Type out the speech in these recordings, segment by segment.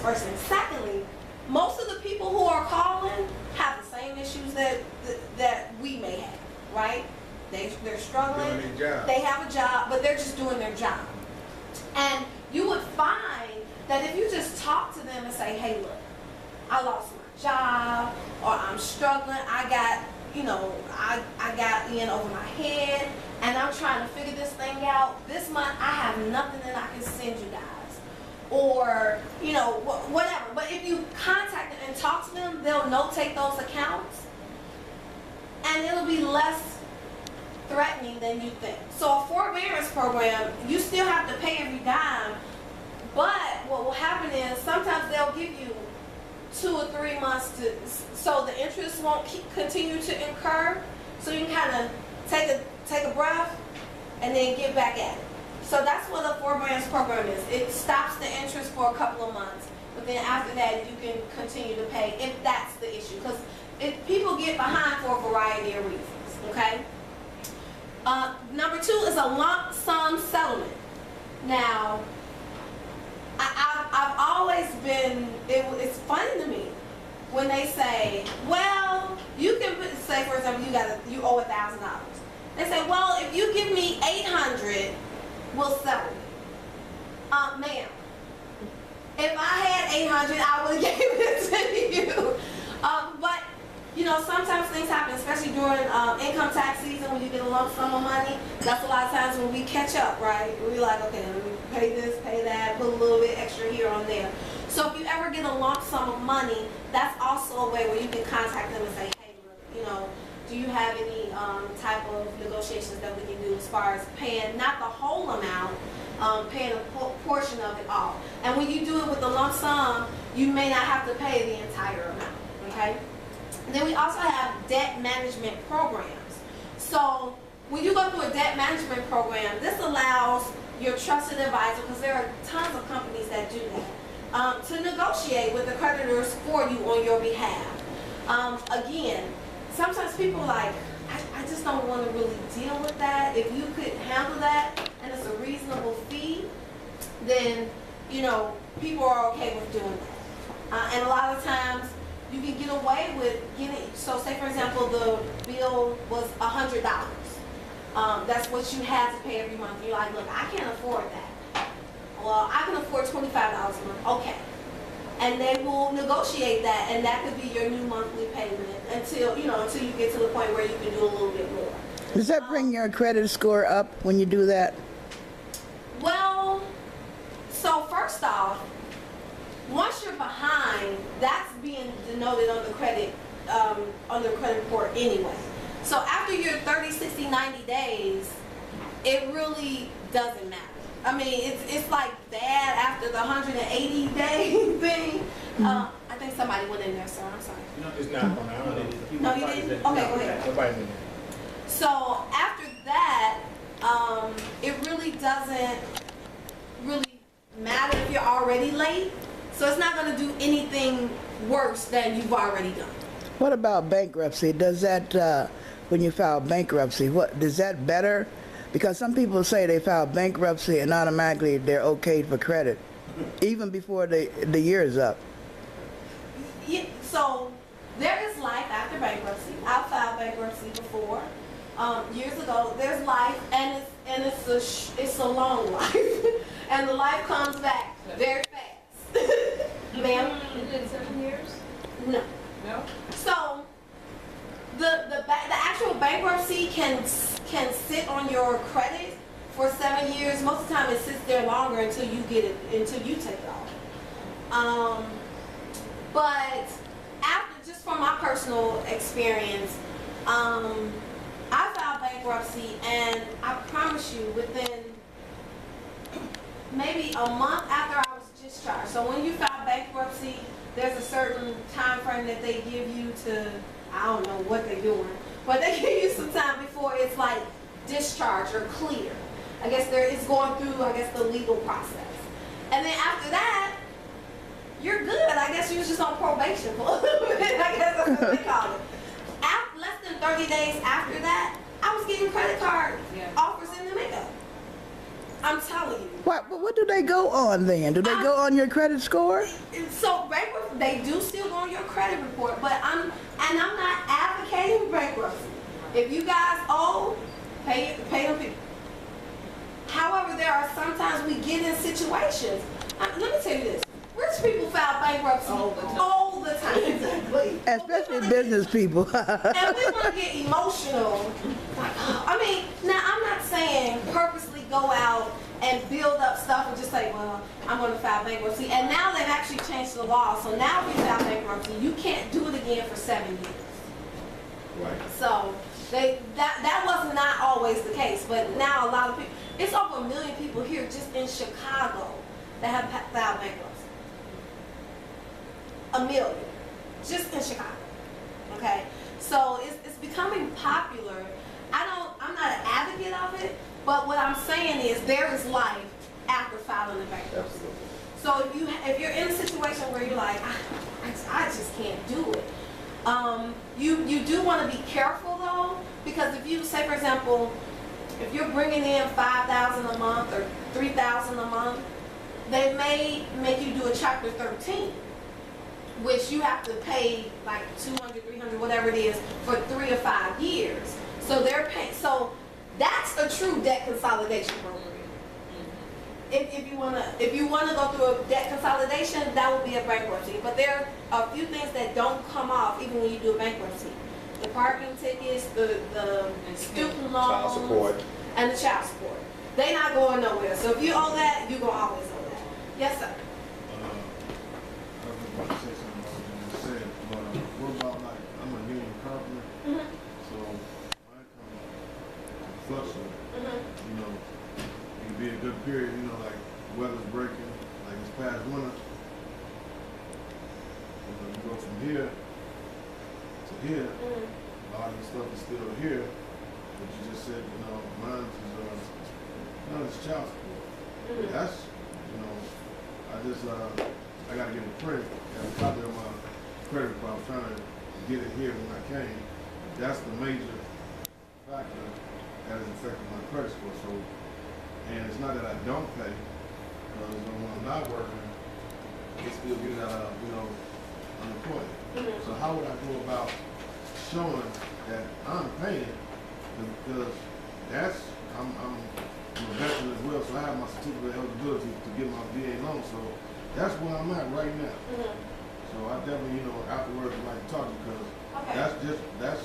first thing. Secondly, most of the people who are calling have the same issues that we may have, right? They're struggling. Doing their job. They have a job, but they're just doing their job. And you would find that if you just talk to them and say, hey, look, I lost my job, or I'm struggling, I got in over my head, and I'm trying to figure this thing out. This month, I have nothing that I can send you guys. Or, whatever. But if you contact them and talk to them, they'll notate those accounts, and it'll be less threatening than you think. So a forbearance program, you still have to pay every dime, but what will happen is sometimes they'll give you 2 or 3 months so the interest won't continue to incur, so you can kind of take a breath and then get back at it. So that's what a forbearance program is. It stops the interest for a couple of months, but then after that you can continue to pay if that's the issue. Because if people get behind for a variety of reasons, okay? Number 2 is a lump sum settlement. Now, I've always been, it's funny to me when they say, well, you can say, for example, you owe $1,000. They say, well, if you give me $800, we'll settle it. Ma'am, if I had $800, I would have gave it to you. But sometimes things happen, especially during income tax season when you get a lump sum of money. That's a lot of times when we catch up, right? We're like, okay, let me pay this, pay that, put a little bit extra here on there. So if you ever get a lump sum of money, that's also a way where you can contact them and say, hey, look, do you have any type of negotiations that we can do as far as paying, not the whole amount, paying a portion of it all. And when you do it with the lump sum, you may not have to pay the entire amount, okay? Then we also have debt management programs. So when you go through a debt management program, this allows your trusted advisor, because there are tons of companies that do that, to negotiate with the creditors for you on your behalf. Again, sometimes people are like, I just don't want to really deal with that. If you could handle that and it's a reasonable fee, then, people are okay with doing that. And a lot of times, you can get away with getting, so say for example the bill was $100. That's what you had to pay every month. You're like, look, I can't afford that. Well, I can afford $25 a month. Okay. And they will negotiate that, and that could be your new monthly payment until you get to the point where you can do a little bit more. Does that bring your credit score up when you do that? Well, so first off, once you're behind, that's being denoted on the credit report anyway. So after your 30, 60, 90 days, it really doesn't matter. I mean, it's like bad after the 180 day thing. I think somebody went in there, sir. I'm sorry. No, it's not on our. No, you didn't? Okay, go ahead. Nobody's in there. So after that, it really doesn't really matter if you're already late. So it's not going to do anything worse than you've already done. What about bankruptcy? Does that, when you file bankruptcy, does that better? Because some people say they file bankruptcy and automatically they're okayed for credit, even before the year is up. Yeah, so there is life after bankruptcy. I filed bankruptcy before, years ago. There's life, and it's a long life, and the life comes back very fast. Ma'am? You did 7 years? No. No? So the actual bankruptcy can sit on your credit for 7 years. Most of the time it sits there longer until you get it, until you take it off. But after, just from my personal experience, I filed bankruptcy, and I promise you, within maybe a month after I was discharged. So when you file bankruptcy, there's a certain time frame that they give you to, I don't know what they're doing, but they give you some time before it's like discharge or clear. I guess it's going through, I guess, the legal process. And then after that, you're good. I guess you was just on probation for a little bit. I guess that's what they call it. Less than 30 days after that, I was getting credit card offers in the mail. I'm telling you. What do they go on then? Do they go on your credit score? So bankruptcy, they do still go on your credit report, but I'm not advocating bankruptcy. If you guys owe, pay them people. However, there are sometimes we get in situations. Let me tell you this: rich people file bankruptcy all the time. Exactly. Especially business people. And we want to get emotional. I mean, now I'm not saying purposely go out and build up stuff and just say, well, I'm going to file bankruptcy. And now they've actually changed the law. So now if you file bankruptcy, you can't do it again for 7 years. Right. So that was not always the case. But now a lot of people, it's over 1 million people here just in Chicago that have filed bankruptcy. 1 million. Just in Chicago. Okay? So it's becoming popular. I'm not an advocate of it, but what I'm saying is there is life after filing a bankruptcy. So if you're in a situation where you're like, I just can't do it, you do want to be careful though, because if you say, for example, if you're bringing in $5,000 a month or $3,000 a month, they may make you do a Chapter 13, which you have to pay like $200, $300, whatever it is, for 3 or 5 years. So they're paying. So that's a true debt consolidation program. If you wanna go through a debt consolidation, that would be a bankruptcy. But there are a few things that don't come off even when you do a bankruptcy: the parking tickets, the student loans, Child support, and the child support. They're not going nowhere. So if you owe that, you're gonna always owe that. Yes, sir. I was about to say something about what you just said, but what about like, I'm a union carpenter, so my income fluctuates. You know, it can be a good period, you know, like weather's breaking, like this past winter. You go from here to here, a lot of the stuff is still here, but you just said, you know, mine is child support. That's, you know, I gotta get a print, and a copy of my credit report. I was trying to get it here when I came. That's the major factor that is affecting my credit score. So, and it's not that I don't pay, because when I'm not working, they still get out of, you know, unemployment. So how would I go about showing that I'm paying? Because that's, I'm a veteran as well, so I have my certificate of eligibility to get my VA loan. So that's where I'm at right now. So I definitely, you know, afterwards would like to talk, because that's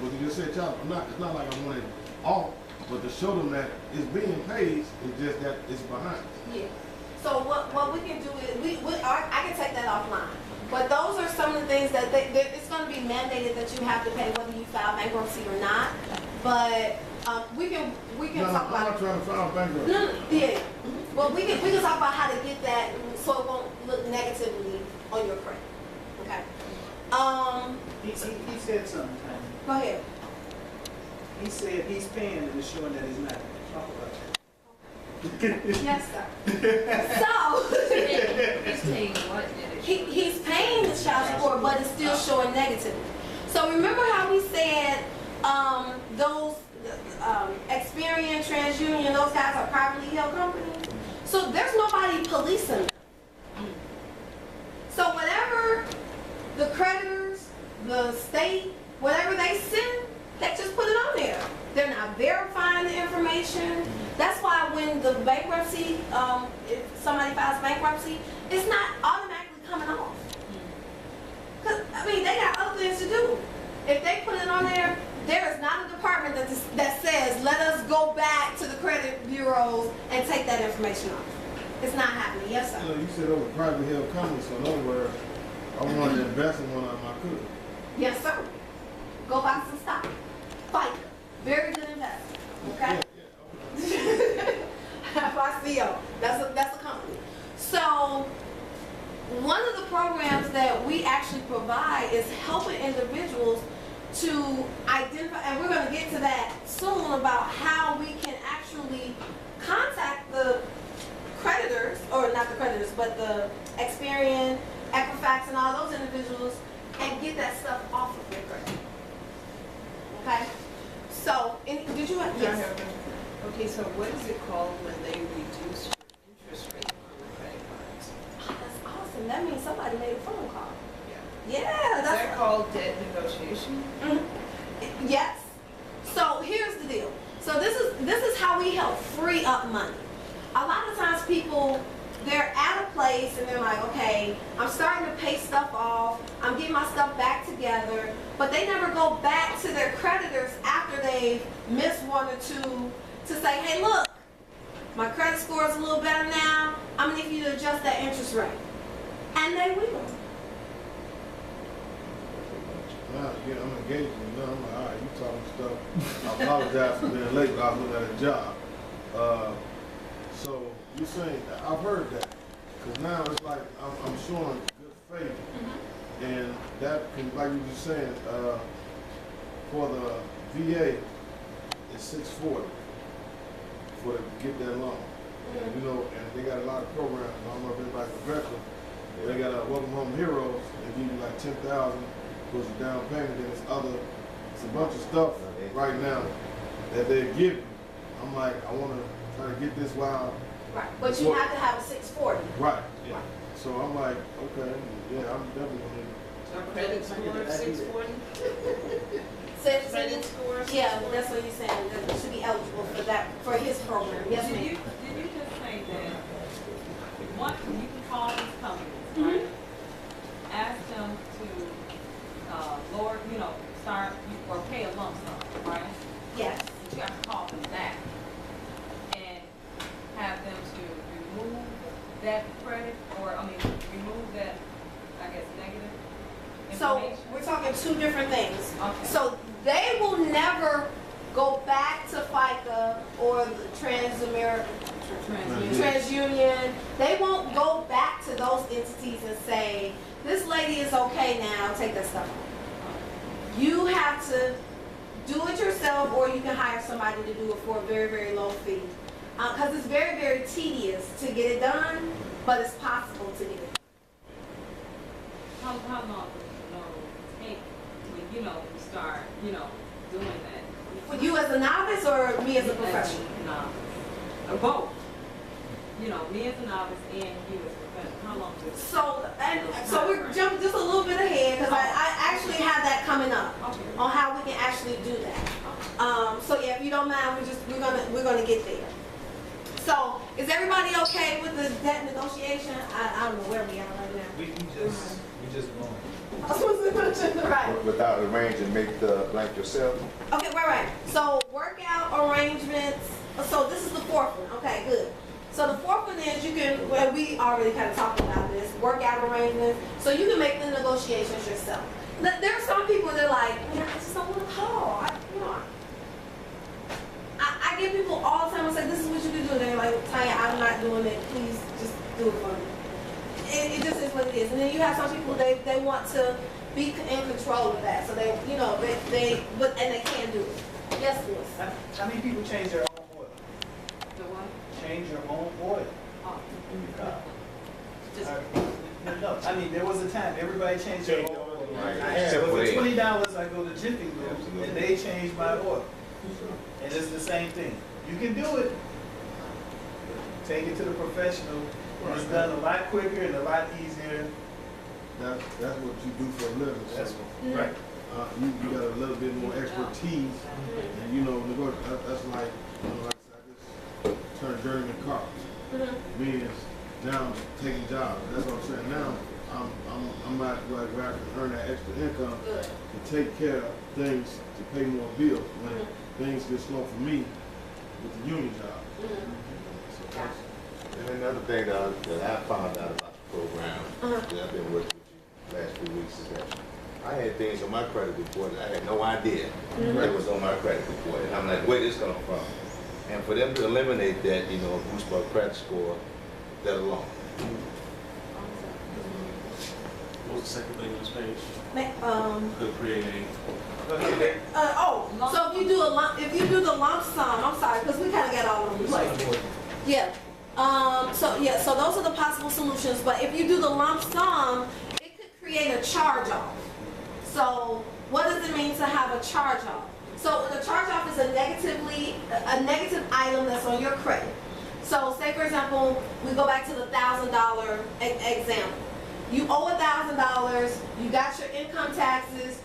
what you just said, child. It's not like I want it off, but to show them that it's being paid, it's just that it's behind. Yeah. So what we can do is I can take that offline. But those are some of the things that it's going to be mandated that you have to pay whether you file bankruptcy or not. But we can talk about. I'm not trying to file bankruptcy. No, yeah. Well, we can talk about how to get that so it won't look negatively on your credit. Okay. He said something, Tanya. Go ahead. He said he's paying and it's showing that he's not. Talk about that. Yes, sir. So He's paying what? he's paying the child support, but it's still showing negatively. So remember how we said those Experian, TransUnion, those guys are privately held companies? So there's nobody policing them. So whatever the creditors, the state, whatever they send, they just put it on there. They're not verifying the information. That's why when the bankruptcy, if somebody files bankruptcy, it's not automatically coming off. Because, I mean, they got other things to do. If they put it on there, there is not a department that says, let us go back to the credit bureaus and take that information off. It's not happening. Yes, sir. You know, you said those are privately held companies, so in other words, I wanted to invest in one of them, I could. Yes, sir. Go buy some stock. Fight. Very good investment. Okay? FICO. That's a company. So one of the programs that we actually provide is helping individuals to identify, and we're going to get to that soon, about how we can actually contact the creditors, or not the creditors, but the Experian, Equifax, and all those individuals, and get that stuff off of their credit. Okay? So, did you have, yes. Okay, so what is it called when they reduce then that means somebody made a phone call. Yeah. Yeah, Is that called debt negotiation? Yes. So here's the deal. So this is how we help free up money. A lot of times people, they're at a place and they're like, okay, I'm starting to pay stuff off, I'm getting my stuff back together, but they never go back to their creditors after they've missed one or two to say, hey, look, my credit score is a little better now, I'm gonna need you to adjust that interest rate. And they will. Yeah, I'm engaging, you know, I'm like, all right, you talking stuff. I apologize for being late, but I was looking at a job. So you're saying, I've heard that, because now it's like I'm showing good faith, and that can, like you were just saying, for the VA, it's 640 for to get that loan. And, you know, and they got a lot of programs. I don't know if anybody's a veteran. They got a Welcome Home Heroes. They give you like 10,000 towards your down payment. Then it's a bunch of stuff right now that they give you. I'm like, I want to try to get this while. Right, but you have to have a 640. Right, yeah. So I'm like, okay, yeah, I'm definitely going to. So credit score of 640? Credit score? Yeah, that's what you're saying, that you should be eligible for that, for his program. Yes, Did ma'am. you just say that one, you can call these companies, right? Ask them to lower, start, or pay a lump sum, right? Yes. But you have to call them back and have them to remove that credit, remove that, I guess, negative So information. we're talking two different things. Okay. So they will never go back to FICA or the TransUnion. They won't go back to those entities and say, this lady is okay now, take that stuff off. You have to do it yourself, or you can hire somebody to do it for a very, very low fee. Because it's very, very tedious to get it done, but it's possible to get it done. How long does it take when, you start, doing that? For you as a novice or me as a professional? Novice. Both. Me as a novice and you as a professional. How long does it So we're jumping just a little bit ahead because I actually have that coming up on how we can actually do that. So yeah, if you don't mind, we're gonna get there. So is everybody okay with the debt negotiation? I don't know where we are right now. We just going. I was supposed to mention, right. Without arranging, make the blank yourself. Okay, right. So workout arrangements. So this is the fourth one. Okay, good. So the fourth one is we already kind of talked about this, workout arrangements. So you can make the negotiations yourself. There are some people that are like, I just don't want to call. I get people all the time and say, this is what you can do. And they're like, Tonya, I'm not doing it. Please just do it for me. It just is what it is. And then you have some people, they want to be in control of that. So they can do it. Yes, Louis. How many people change their own oil? The what? Change your own oil Oh, in your car. just, No, there was a time everybody changed their own oil. Right. So for Separate. $20, I go to Jiffy Lube and they change my oil. And it's the same thing. You can do it. Take it to the professional. It's done a lot quicker and a lot easier. That's what you do for a living. That's So, right. you got a little bit more expertise, and that's like, like I just turned journeyman carpenter. Means down taking jobs. That's what I'm saying. Now I'm not like where I can earn that extra income to take care of things, to pay more bills when things get slow for me with the union job. So that's, And another thing that I found out about the program that I've been working with you last few weeks is that I had things on my credit report that I had no idea that was on my credit report. And I'm like, where this come from? And for them to eliminate that, boost my credit score, that alone. What was the second thing on this page? Could create So if you do the lump sum, I'm sorry, because we kind of got all over the place. Yeah. So those are the possible solutions. But if you do the lump sum, it could create a charge-off. So what does it mean to have a charge-off? So the charge-off is a negative item that's on your credit. So say for example, we go back to the $1,000 example. you owe $1,000, you got your income taxes,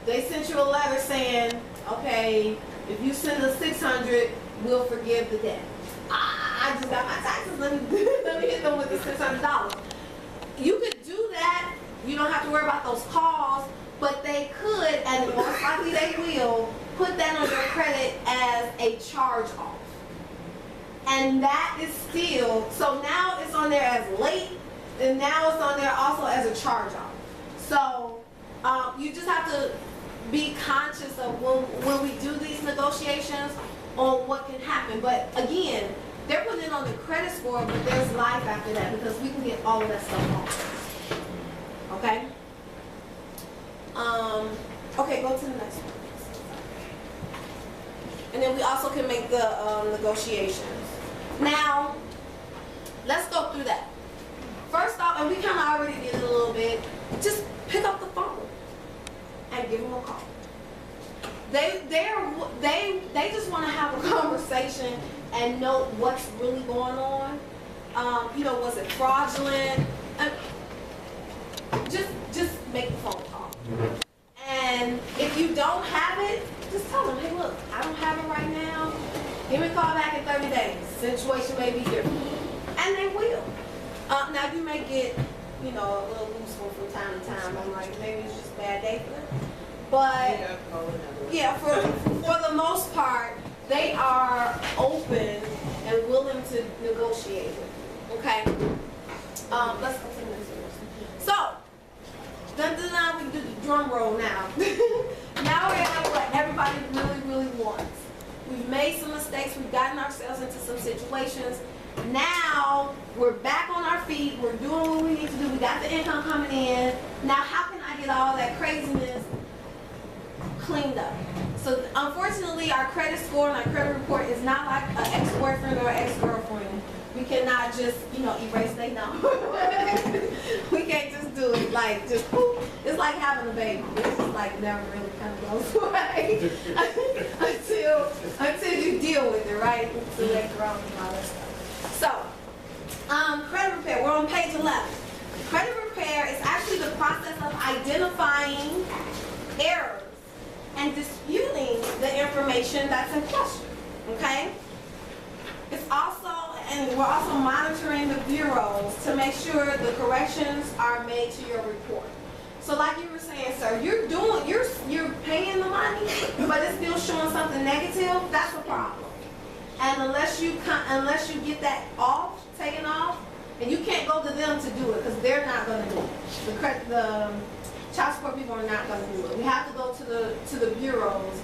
they sent you a letter saying, okay, if you send us $600, we'll forgive the debt. I just got my taxes, let me hit them with the $600. You could do that, you don't have to worry about those calls, but they could, and most likely they will, put that on your credit as a charge-off. And that is still, so now it's on there as late, and now it's on there also as a charge-off. So you just have to be conscious of when we do these negotiations on what can happen. But again, they're putting it on the credit score, but there's life after that because we can get all of that stuff off. Okay? Okay, go to the next one. And then we also can make the negotiations. Now, let's go through that. First off, and we kind of already did it a little bit, just pick up the phone and give them a call. They just want to have a conversation and know what's really going on. You know, was it fraudulent? Just make the phone call. And if you don't have it, just tell them, hey, look, I don't have it right now. Give me a call back in 30 days. Situation may be different. And they will. Now, you may get, you know, a little loose from time to time. I'm like, maybe it's just a bad day for them. But, yeah, for the most part, they are open and willing to negotiate with you. Okay? Let's go to the next one. So, we can do the drum roll now. Now we're at what everybody really, really wants. We've made some mistakes. We've gotten ourselves into some situations. Now we're back on our feet. We're doing what we need to do. We got the income coming in. Now how can I get all that craziness cleaned up? So unfortunately, our credit score and our credit report is not like an ex-boyfriend or ex-girlfriend. We cannot just, you know, erase their number. We can't just do it like just poof. It's like having a baby. It's just like never really kind of goes away until you deal with it, right? Until they grow and all that stuff. So, credit repair. We're on page 11. Credit repair is actually the process of identifying errors and disputing the information that's in question. Okay? It's also, and we're also monitoring the bureaus to make sure the corrections are made to your report. So like you were saying, sir, you're paying the money, but it's still showing something negative, that's a problem. And unless you get that taken off, and you can't go to them to do it because they're not going to do it. The child support people are not going to do it. We have to go to the bureaus